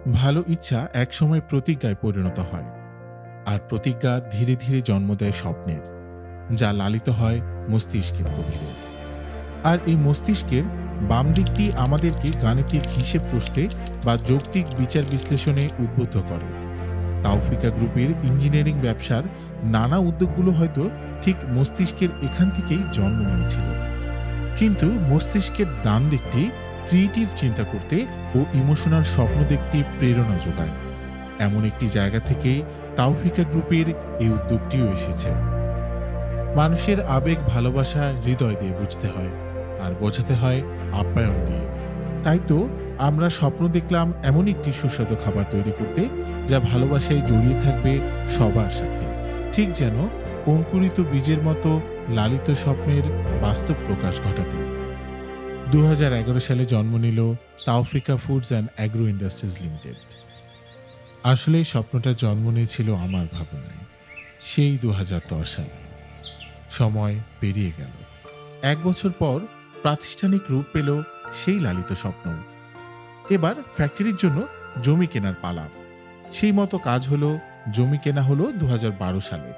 ভালো ইচ্ছা একসময় প্রতিজ্ঞায় পরিণত হয়, আর প্রতিজ্ঞা ধীরে ধীরে জন্ম দেয় স্বপ্নের, যা লালিত হয় মস্তিষ্কের গভীরে। আর এই মস্তিষ্কের বাম দিকটি আমাদেরকে গাণিতিক হিসেব কষতে বা যৌক্তিক বিচার বিশ্লেষণে উদ্বুদ্ধ করে। তাওফিকা গ্রুপের ইঞ্জিনিয়ারিং ব্যবসার নানা উদ্যোগগুলো হয়তো ঠিক মস্তিষ্কের এখান থেকেই জন্ম নিয়েছিল। কিন্তু মস্তিষ্কের ডান দিকটি ক্রিয়েটিভ চিন্তা করতে ও ইমোশনাল স্বপ্ন দেখতে প্রেরণা যোগায়। এমন একটি জায়গা থেকেই তাওফিকা গ্রুপের এই উদ্যোগটিও এসেছে। মানুষের আবেগ ভালোবাসা হৃদয় দিয়ে বুঝতে হয়, আর বোঝাতে হয় আপ্যায়ন দিয়ে। তাই তো আমরা স্বপ্ন দেখলাম এমন একটি সুস্বাদু খাবার তৈরি করতে, যা ভালোবাসায় জড়িয়ে থাকবে সবার সাথে, ঠিক যেন অঙ্কুরিত বীজের মতো লালিত স্বপ্নের বাস্তব প্রকাশ ঘটাতে। 2011 সালে জন্ম নিল Taufika foods and agro industries limited. আসলে এই স্বপ্নটা জন্ম নিয়েছিল আমার ভাবনায়, সেই 2010 সালে। সময় পেরিয়ে গেল। 1 বছর পর প্রাতিষ্ঠানিক রূপ পেল সেই লালিত স্বপ্ন। এবার ফ্যাক্টরির জন্য জমি কেনার পালা। সেই মতো কাজ হলো। জমি কেনা হলো 2012 সালে।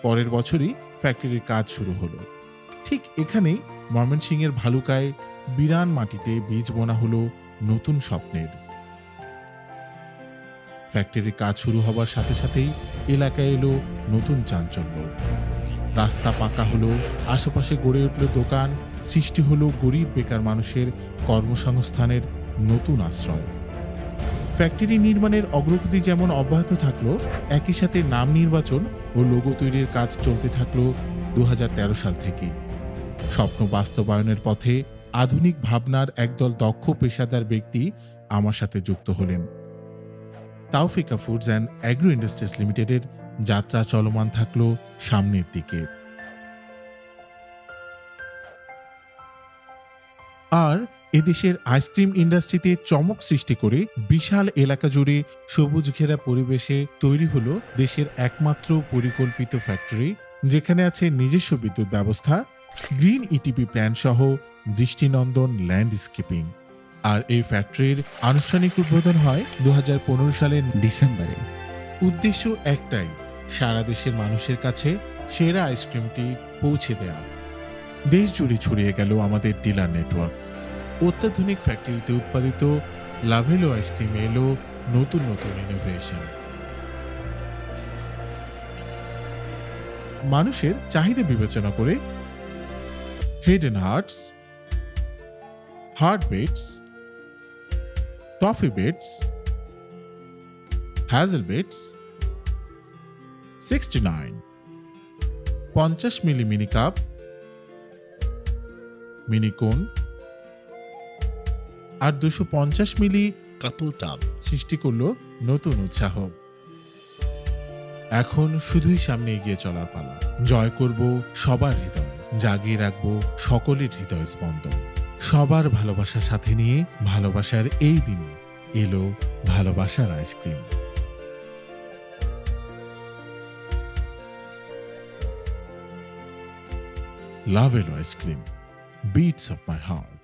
পরের বছরই ফ্যাক্টরির কাজ শুরু হলো। ঠিক এখানেই ময়মনসিংহের ভালুকায় বিরান মাটিতে বীজ বোনা হলো নতুন স্বপ্নের। ফ্যাক্টরির কাজ শুরু হবার সাথে সাথেই এলাকায় এলো নতুন চাঞ্চল্য। রাস্তা পাকা হলো, আশেপাশে গড়ে উঠল দোকান, সৃষ্টি হলো গরিব বেকার মানুষের কর্মসংস্থানের নতুন আশ্রয়। ফ্যাক্টরি নির্মাণের অগ্রগতি যেমন অব্যাহত থাকলো, একই সাথে নাম নির্বাচন ও লোগো তৈরির কাজ চলতে থাকলো 2013 সাল থেকে। স্বপ্ন বাস্তবায়নের পথে আধুনিক ভাবনার একদল দক্ষ পেশাদার ব্যক্তি আমার সাথে যুক্ত হলেন। Taufika foods and agro industries লিমিটেডের যাত্রা চলমান থাকলো সামনের দিকে। আর এদেশের আইসক্রিম ইন্ডাস্ট্রিতে চমক সৃষ্টি করে বিশাল এলাকা জুড়ে সবুজ ঘেরা পরিবেশে তৈরি হলো দেশের একমাত্র পরিকল্পিত ফ্যাক্টরি, যেখানে আছে নিজস্ব বিদ্যুৎ ব্যবস্থা, গ্রিন ইটিপি প্ল্যান্ট সহ দৃষ্টিনন্দন ল্যান্ডস্কেপিং। আর এই ফ্যাক্টরির আনুষ্ঠানিক উদ্বোধন হয় 2015 সালের ডিসেম্বরে। উদ্দেশ্য একটাই, সারা দেশের মানুষের কাছে সেরা আইসক্রিমটি পৌঁছে দেয়া। দেশ জুড়ে ছড়িয়ে গেল আমাদের ডিলার নেটওয়ার্ক। অত্যাধুনিক ফ্যাক্টরিতে উৎপাদিত লাভেলো আইসক্রিমে এলো নতুন নতুন ইনোভেশন। মানুষের চাহিদা বিবেচনা করে hidden hearts, heart beats, toffee beats, hazel beats, 69, 50 milli mini cup, mini cone আর 250 মিলি কাপল টাব সৃষ্টি করলো নতুন উৎসাহ। এখন শুধুই সামনে এগিয়ে চলার পালা। জয় করব সবার হৃদয়, জাগিয়ে রাখবো সকলের হৃদয় স্পন্দন। সবার ভালোবাসার সাথে নিয়ে ভালোবাসার এই দিনে এলো ভালোবাসার ice cream. Lovello ice cream, beats of my heart.